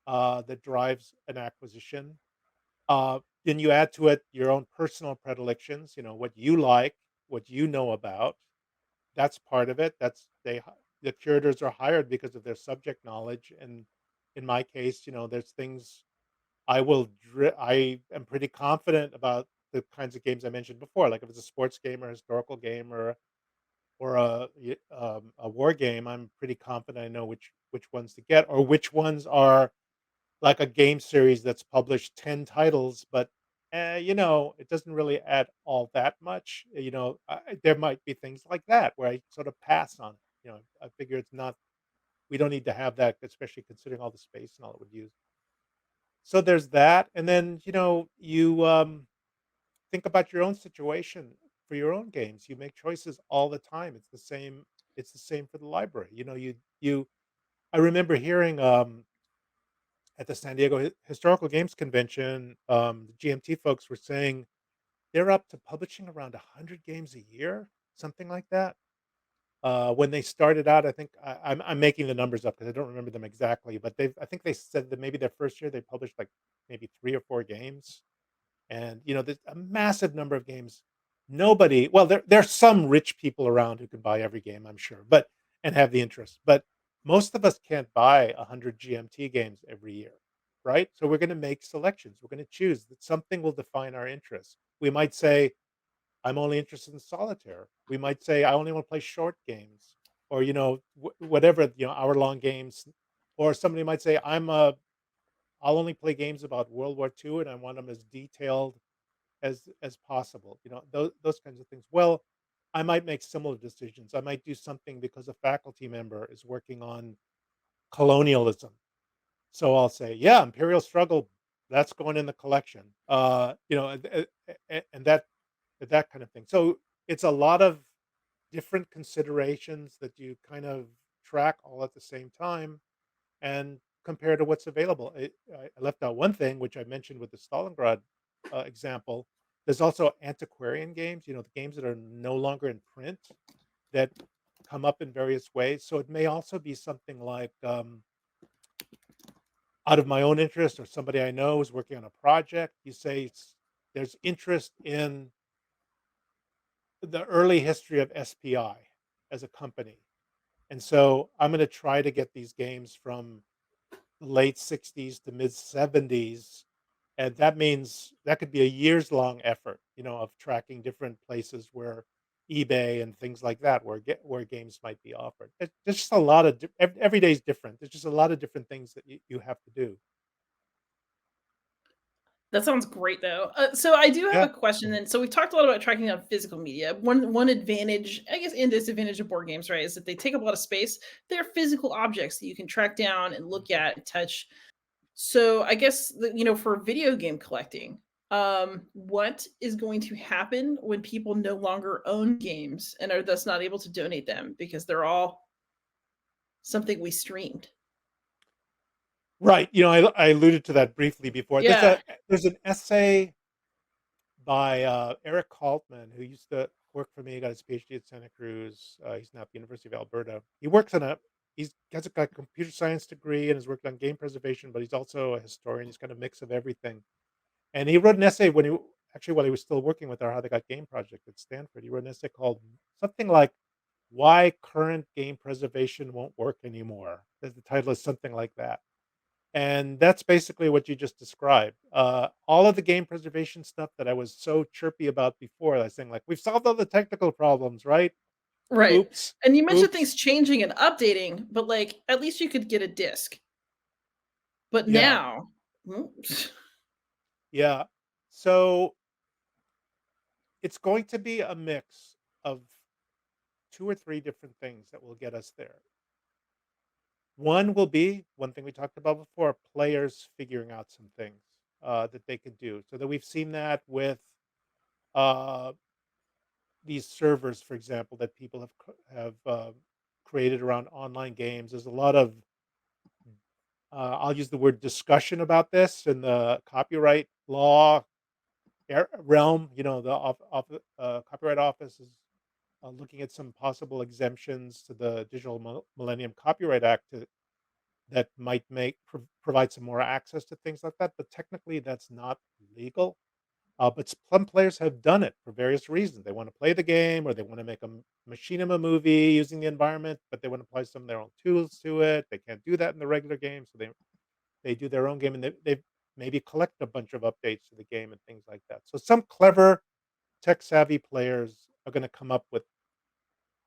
that drives an acquisition. Then you add to it your own personal predilections. What you like, what you know about, that's part of it. The curators are hired because of their subject knowledge, and in my case, there's things I am pretty confident about the kinds of games I mentioned before. Like if it's a sports game or a historical game or a war game, I'm pretty confident I know which ones to get, or which ones are like a game series that's published 10 titles, but it doesn't really add all that much. There might be things like that where I sort of pass on it. I figure it's not. We don't need to have that, especially considering all the space and all it would use. So there's that, and then you think about your own situation for your own games. You make choices all the time. It's the same. It's the same for the library. You. I remember hearing at the San Diego Historical Games Convention, the GMT folks were saying they're up to publishing around 100 games a year, something like that. When they started out, I think I'm making the numbers up because I don't remember them exactly, but I think they said that maybe their first year they published like maybe 3 or 4 games, and there's a massive number of games. Nobody, well, there's some rich people around who can buy every game, I'm sure, but and have the interest, but most of us can't buy 100 GMT games every year, right? So we're going to make selections. We're going to choose that something will define our interests. We might say, I'm only interested in solitaire. We might say, I only want to play short games, or whatever, hour-long games. Or somebody might say, I'll only play games about World War II, and I want them as detailed as possible. Those kinds of things. Well, I might make similar decisions. I might do something because a faculty member is working on colonialism. So I'll say, yeah, imperial struggle, that's going in the collection. And that kind of thing. So it's a lot of different considerations that you kind of track all at the same time and compare to what's available. I left out one thing, which I mentioned with the Stalingrad example. There's also antiquarian games, the games that are no longer in print that come up in various ways. So it may also be something like out of my own interest, or somebody I know is working on a project. You say there's interest in the early history of SPI as a company. And so I'm going to try to get these games from the late 60s to mid 70s. And that means that could be a years long effort, of tracking different places where eBay and things like that, where games might be offered. There's just a lot of every day is different. There's just a lot of different things that you have to do. That sounds great, though. So I do have Yeah. a question then. So we've talked a lot about tracking down physical media. One advantage, I guess, and disadvantage of board games, right, is that they take up a lot of space. They're physical objects that you can track down and look Mhm. at and touch. So I guess for video game collecting, what is going to happen when people no longer own games and are thus not able to donate them because they're all something we streamed? Right. I alluded to that briefly before. Yeah. There's an essay by Eric Kaltman, who used to work for me. He got his PhD at Santa Cruz. He's now at the University of Alberta. He's has a computer science degree and has worked on game preservation, but he's also a historian. He's kind of a mix of everything. And he wrote an essay while he was still working with our How They Got Game project at Stanford. He wrote an essay called something like "Why Current Game Preservation Won't Work Anymore." The title is something like that. And that's basically what you just described. All of the game preservation stuff that I was so chirpy about before, I was saying like, "We've solved all the technical problems, right?" Right. Oops, And you mentioned oops. things changing and updating, but, like, at least you could get a disc. But Yeah, now mm, yeah. So it's going to be a mix of 2 or 3 different things that will get us there. One will be one thing we talked about before, players figuring out some things, that they could do. So that we've seen that with, uh, these servers, for example, that people have created around online games. There's a lot of, I'll use the word discussion about this in the copyright law realm. You know, the Copyright Office is looking at some possible exemptions to the Digital Millennium Copyright Act that might provide some more access to things like that. But technically, that's not legal. But some players have done it for various reasons. They want to play the game, or they want to make a machinima movie using the environment, but they want to apply some of their own tools to it. They can't do that in the regular game, so they do their own game, and they maybe collect a bunch of updates to the game and things like that. So some clever tech savvy players are going to come up with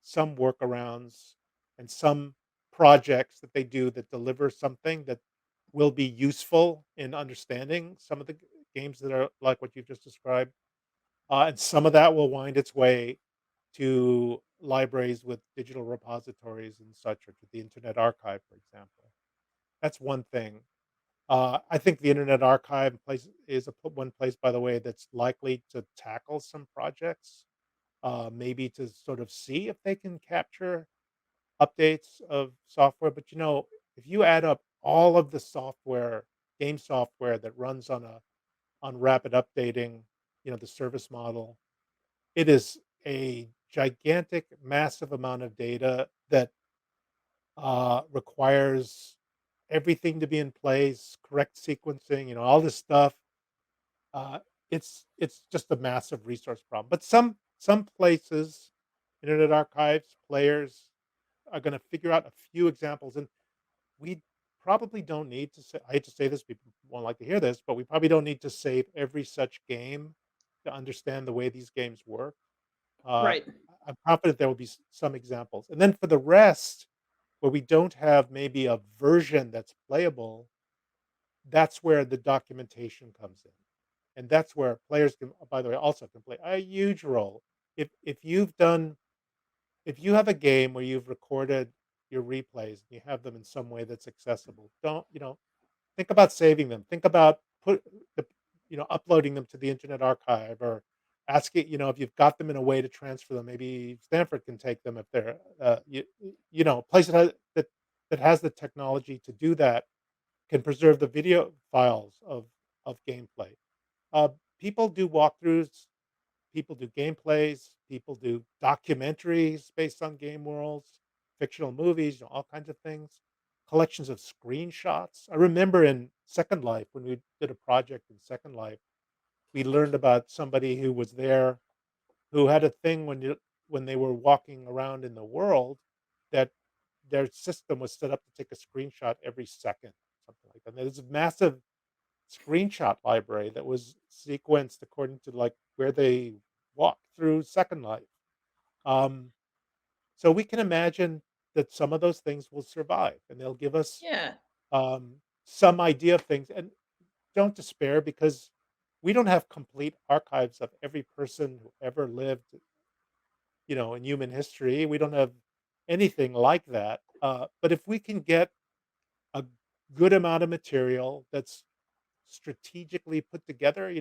some workarounds and some projects that they do that deliver something that will be useful in understanding some of the games that are like what you've just described. And some of that will wind its way to libraries with digital repositories and such, or to the Internet Archive, for example. That's one thing. I think the Internet Archive is one place, by the way, that's likely to tackle some projects, maybe to sort of see if they can capture updates of software. But if you add up all of the software, game software that runs on rapid updating, the service model, it is a gigantic, massive amount of data that requires everything to be in place, correct sequencing, all this stuff. Uh, it's just a massive resource problem. But some places, Internet Archives, players are going to figure out a few examples, and we probably don't need to say. I hate to say this, people won't like to hear this, but we probably don't need to save every such game to understand the way these games work. Uh, right. I'm confident there will be some examples. And then for the rest, where we don't have maybe a version that's playable, that's where the documentation comes in. And that's where players can, by the way, also can play a huge role. If you have a game where you've recorded your replays and you have them in some way that's accessible, don't, think about saving them. Think about the uploading them to the Internet Archive, or asking, if you've got them in a way to transfer them. Maybe Stanford can take them if they're a place that has the technology to do that, can preserve the video files of gameplay. Uh, People do walkthroughs, people do gameplays, people do documentaries based on game worlds, fictional movies, all kinds of things, collections of screenshots. I remember in Second Life, when we did a project in Second Life, we learned about somebody who was there, who had a thing when they were walking around in the world, that their system was set up to take a screenshot every second, something like that. There's a massive screenshot library that was sequenced according to like where they walked through Second Life. Um, so we can imagine that some of those things will survive, and they'll give us Yeah. some idea of things. And don't despair, because we don't have complete archives of every person who ever lived, in human history. We don't have anything like that. But if we can get a good amount of material that's strategically put together,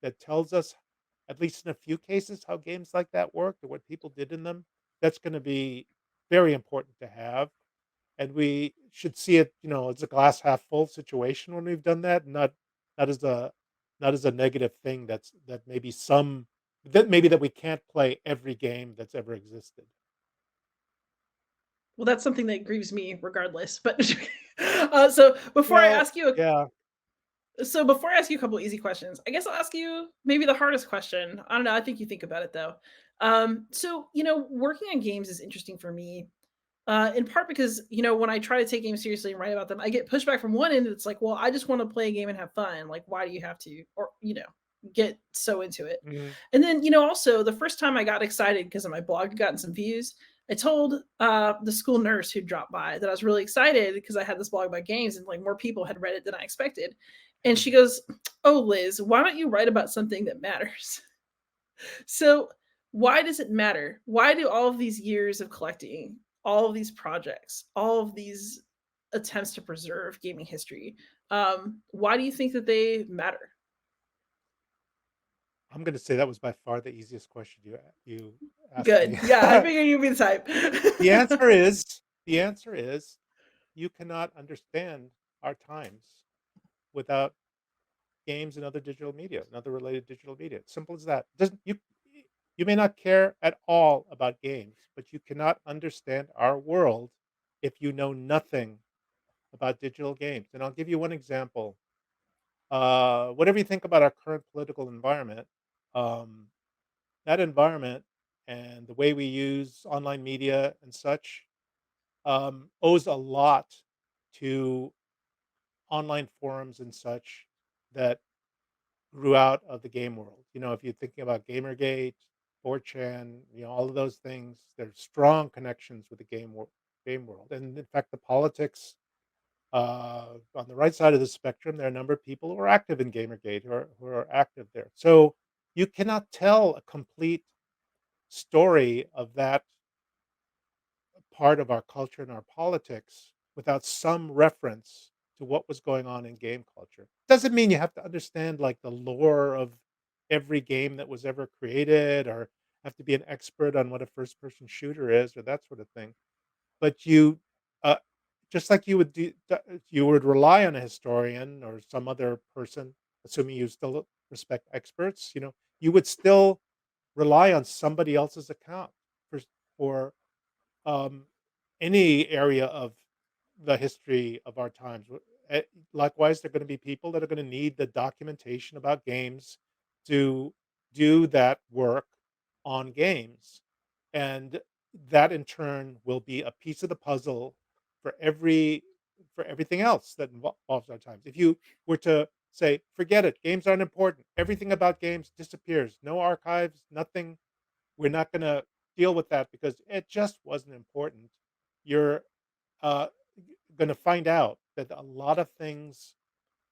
that tells us, at least in a few cases, how games like that worked or what people did in them. That's going to be very important to have, and we should see it, as a glass half full situation when we've done that, not as a not as a negative thing. That we can't play every game that's ever existed. Well, that's something that grieves me regardless, but so before I Well, ask you yeah, before I ask you a couple easy questions, I guess I'll ask you maybe the hardest question. I don't know, I think you think about it though. So, working on games is interesting for me In part because, when I try to take games seriously and write about them, I get pushback from one end. It's like, well, I just want to play a game and have fun. Like, why do you have to, or, get so into it? Mhm. And then, also the first time I got excited because of my blog had gotten some views, I told the school nurse who dropped by that I was really excited because I had this blog about games and like more people had read it than I expected. And she Mhm. goes, "Oh, Liz, why don't you write about something that matters?" So, why does it matter? Why do all of these years of collecting, all of these projects, all of these attempts to preserve gaming history, why do you think that they matter? I'm gonna say that was by far the easiest question you asked me. Good. Yeah, I figured you'd be the type. The answer is the answer is you cannot understand our times without games and other digital media and other related digital media. Simple as that. Doesn't you may not care at all about games, but you cannot understand our world if you know nothing about digital games. And I'll give you one example. Whatever you think about our current political environment, um, that environment and the way we use online media and such owes a lot to online forums and such that grew out of the game world. If you're thinking about Gamergate, 4chan, all of those things, there's strong connections with the game world. And in fact, the politics on the right side of the spectrum, there are a number of people who are active in Gamergate who are active there. So you cannot tell a complete story of that part of our culture and our politics without some reference to what was going on in game culture. Doesn't mean you have to understand like the lore of every game that was ever created or have to be an expert on what a first person shooter is or that sort of thing. But uh, just like you would rely on a historian or some other person, assuming you still respect experts, you would still rely on somebody else's account for um, any area of the history of our times. Likewise, there are going to be people that are going to need the documentation about games to do that work on games. And that in turn will be a piece of the puzzle for everything else that involves our times. If you were to say, forget it, games aren't important, everything about games disappears, no archives, nothing, we're not gonna deal with that because it just wasn't important. You're, uh, gonna find out that a lot of things,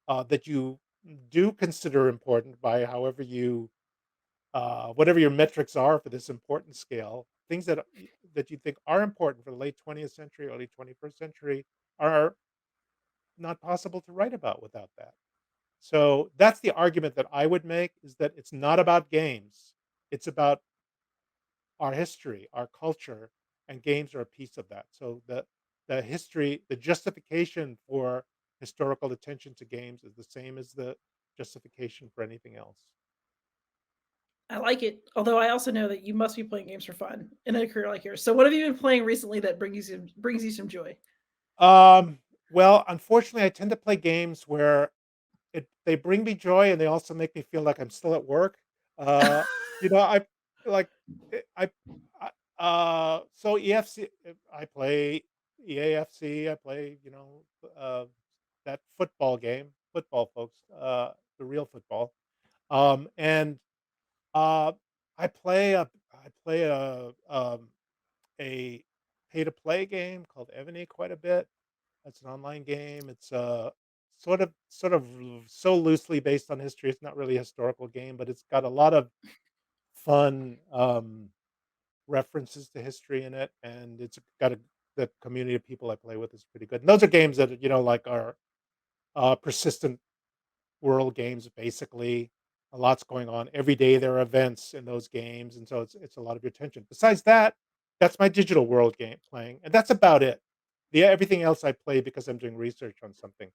that you do consider important by however whatever your metrics are for this important scale, things that you think are important for the late 20th century, early 21st century are not possible to write about without that. So that's the argument that I would make is that it's not about games. It's about our history, our culture, and games are a piece of that. So the history, the justification for historical attention to games is the same as the justification for anything else. I like it. Although I also know that you must be playing games for fun in a career like yours. So what have you been playing recently that brings you some joy? Um, well, unfortunately, I tend to play games where they bring me joy and they also make me feel like I'm still at work. Uh, I like so EFC. I play EAFC. I play uh, that football game, football folks, the real football. And uh, I play a pay to play game called Evany quite a bit. It's an online game. It's sort of so loosely based on history. It's not really a historical game, but it's got a lot of fun references to history in it, and it's got the community of people I play with is pretty good. And those are games that like are persistent world games. Basically, a lot's going on every day. There are events in those games, and so it's a lot of your attention. Besides that, that's my digital world game playing, and that's about it. The everything else I play because I'm doing research on something.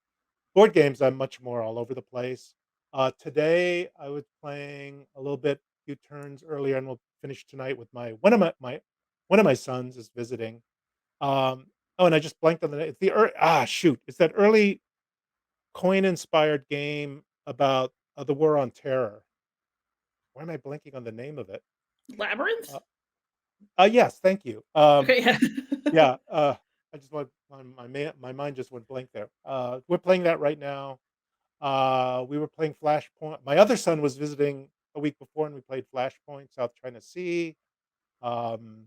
Board games, I'm much more all over the place. Today, I was playing a little bit, few turns earlier, and we'll finish tonight with one of my sons is visiting. Oh, and I just blanked on the name. It's shoot! It's that early coin-inspired game about the war on terror. Why am I blanking on the name of it? Labyrinth? Uh, Yes, thank you. Okay, yeah. Yeah, I just want my mind just went blank there. We're playing that right now. We were playing Flashpoint. My other son was visiting a week before, and we played Flashpoint, South China Sea. Um,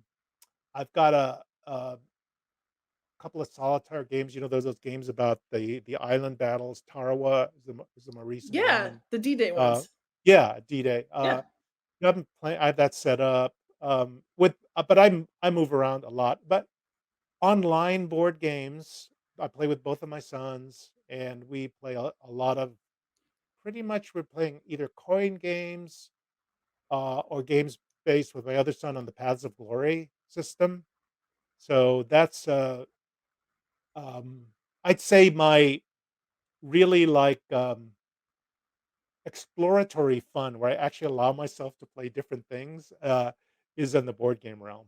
I've got a couple of solitaire games. You know, those games about the island battles. Tarawa is the more recent Yeah, one. the D-Day Uh, ones. yeah, D-Day. Yeah. You haven't played. I have that set up. But I move around a lot. But online board games, I play with both of my sons, and we play a lot of. Pretty much, we're playing either coin games or games based with my other son on the Paths of Glory system. So that's um, I'd say my really like exploratory fun where I actually allow myself to play different things is in the board game realm.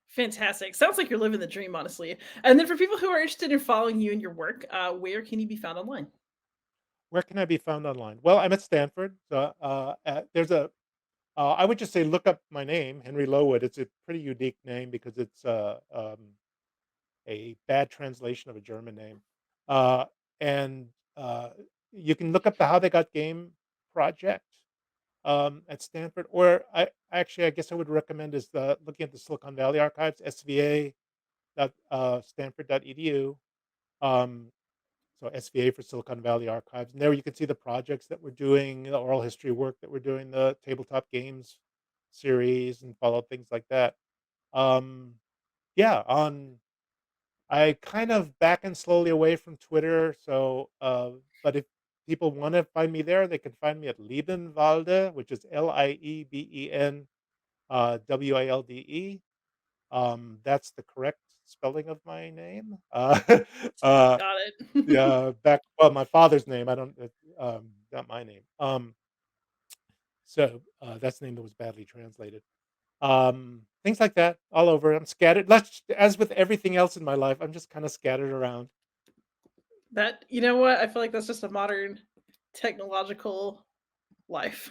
Fantastic. Sounds like you're living the dream, honestly. And then for people who are interested in following you and your work, where can you be found online? Where can I be found online? Well, I'm at Stanford. So, there's a I would just say look up my name, Henry Lowood. It's a pretty unique name because it's a bad translation of a German name. Uh, and you can look up the How They Got Game project at Stanford, or I guess I would recommend is looking at the Silicon Valley archives, SVA dot Stanford.edu. Um, so SVA for Silicon Valley Archives, and there you can see the projects that we're doing, the oral history work that we're doing, the tabletop games series, and follow things like that. Um, yeah, on I kind of backing slowly away from Twitter, so, but if people wanna find me there, they can find me at Liebenwalde, which is Lieben, Walde. That's the correct spelling of my name. Uh, Got it. yeah, my father's name, I don't, not my name. That's the name that was badly translated. Things like that all over. I'm scattered. As with everything else in my life, I'm just kinda scattered around. That you know what? I feel like that's just a modern technological life.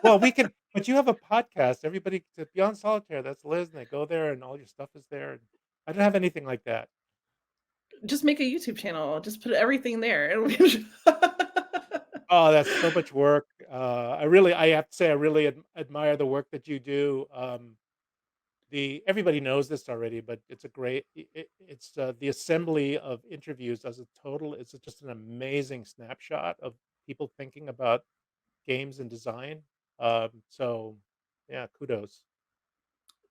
Well, we can but you have a podcast. Everybody to Beyond Solitaire, that's Liz, and they go there and all your stuff is there, and I don't have anything like that. Just make a YouTube channel, just put everything there. It'll be Oh, that's so much work. I have to say I really admire the work that you do. The Everybody knows this already, but it's a great it's, the assembly of interviews as a total is just an amazing snapshot of people thinking about games and design. So yeah, kudos.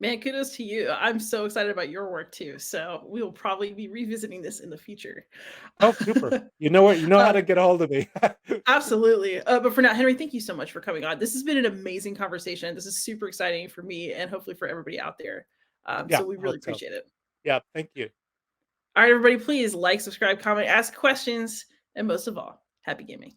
Man, kudos to you. I'm so excited about your work too. So we will probably be revisiting this in the future. Oh, super. You know how uh, to get a hold of me. Absolutely. But for now, Henry, thank you so much for coming on. This has been an amazing conversation. This is super exciting for me and hopefully for everybody out there. Yeah, So we I really hope so. appreciate it. Yeah, thank you. All right, everybody, please like, subscribe, comment, ask questions, and most of all, happy gaming.